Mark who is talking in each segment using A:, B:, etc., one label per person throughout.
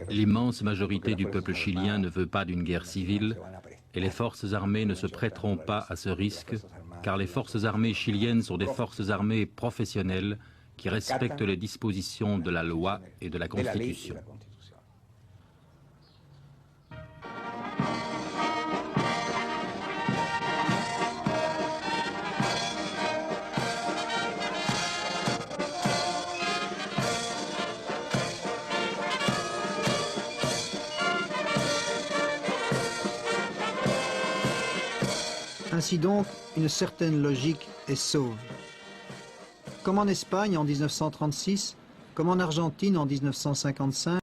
A: L'immense majorité du peuple chilien ne veut pas d'une guerre civile et les forces armées ne se prêteront pas à ce risque, car les forces armées chiliennes sont des forces armées professionnelles qui respectent les dispositions de la loi et de la Constitution.
B: Ainsi donc, une certaine logique est sauve. Comme en Espagne en 1936, comme en Argentine en 1955,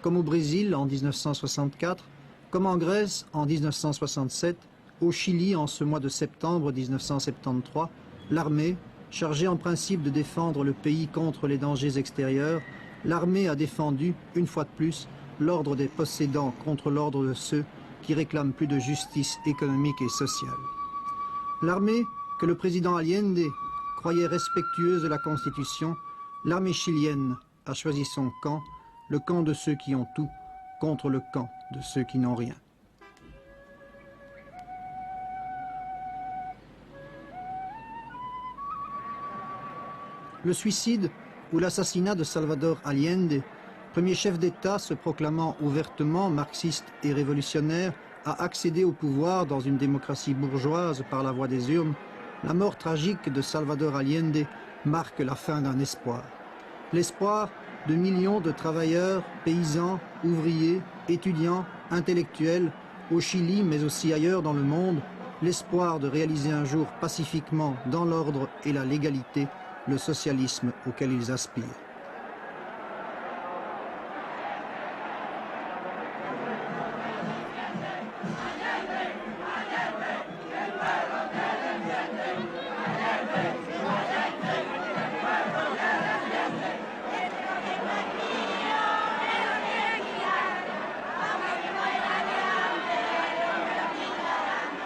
B: comme au Brésil en 1964, comme en Grèce en 1967, au Chili en ce mois de septembre 1973, l'armée, chargée en principe de défendre le pays contre les dangers extérieurs, l'armée a défendu, une fois de plus, l'ordre des possédants contre l'ordre de ceux qui réclament plus de justice économique et sociale. L'armée, que le président Allende croyait respectueuse de la Constitution, l'armée chilienne a choisi son camp, le camp de ceux qui ont tout, contre le camp de ceux qui n'ont rien. Le suicide ou l'assassinat de Salvador Allende, premier chef d'État se proclamant ouvertement marxiste et révolutionnaire, a accédé au pouvoir dans une démocratie bourgeoise par la voie des urnes, la mort tragique de Salvador Allende marque la fin d'un espoir. L'espoir de millions de travailleurs, paysans, ouvriers, étudiants, intellectuels, au Chili mais aussi ailleurs dans le monde, l'espoir de réaliser un jour pacifiquement, dans l'ordre et la légalité, le socialisme auquel ils aspirent.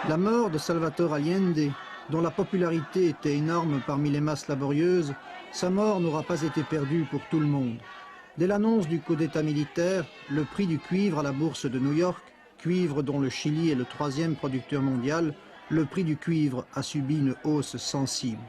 B: La mort de Salvador Allende, dont la popularité était énorme parmi les masses laborieuses, sa mort n'aura pas été perdue pour tout le monde. Dès l'annonce du coup d'État militaire, le prix du cuivre à la bourse de New York, cuivre dont le Chili est le troisième producteur mondial, le prix du cuivre a subi une hausse sensible.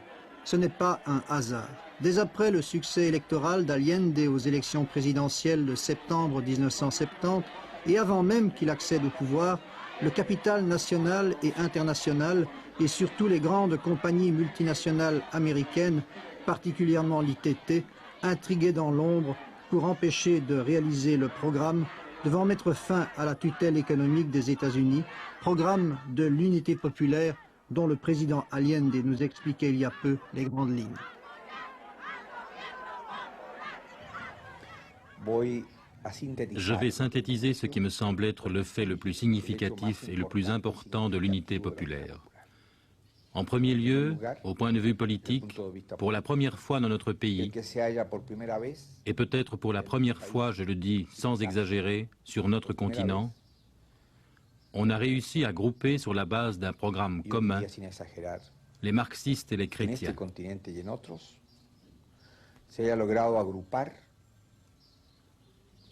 B: Ce n'est pas un hasard. Dès après le succès électoral d'Allende aux élections présidentielles de septembre 1970, et avant même qu'il accède au pouvoir, le capital national et international et surtout les grandes compagnies multinationales américaines, particulièrement l'ITT, intriguaient dans l'ombre pour empêcher de réaliser le programme devant mettre fin à la tutelle économique des États-Unis, programme de l'unité populaire dont le président Allende nous expliquait il y a peu les grandes lignes.
A: Je vais synthétiser ce qui me semble être le fait le plus significatif et le plus important de l'unité populaire. En premier lieu, au point de vue politique, pour la première fois dans notre pays, et peut-être pour la première fois, je le dis sans exagérer, sur notre continent, on a réussi à grouper sur la base d'un programme commun les marxistes et les chrétiens.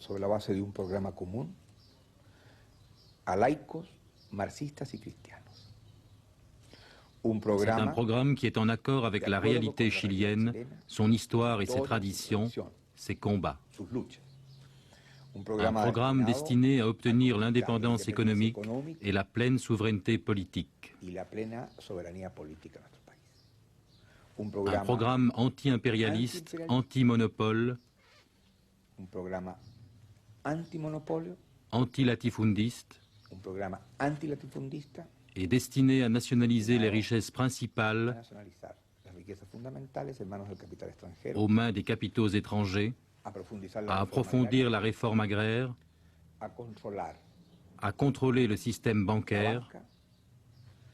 C: Sobre la base de un programa común a laicos, marxistas y cristianos.
A: C'est un programme qui est en accord avec la réalité chilienne, son histoire et ses traditions, ses combats. Un programme destiné à obtenir l'indépendance économique et la pleine souveraineté politique. Un programme anti-impérialiste, anti-monopole, anti-latifundiste et destiné à nationaliser les richesses principales aux mains des capitaux étrangers, à approfondir la réforme agraire, à contrôler le système bancaire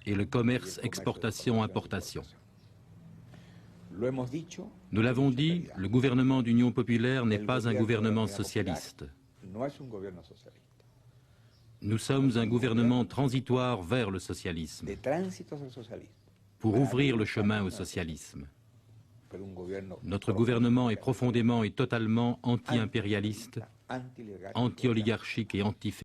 A: et le commerce exportation-importation. Nous l'avons dit, le gouvernement d'Union populaire n'est pas un gouvernement socialiste. Nous sommes un gouvernement transitoire vers le socialisme, pour ouvrir le chemin au socialisme. Notre gouvernement est profondément et totalement anti-impérialiste, anti-oligarchique et anti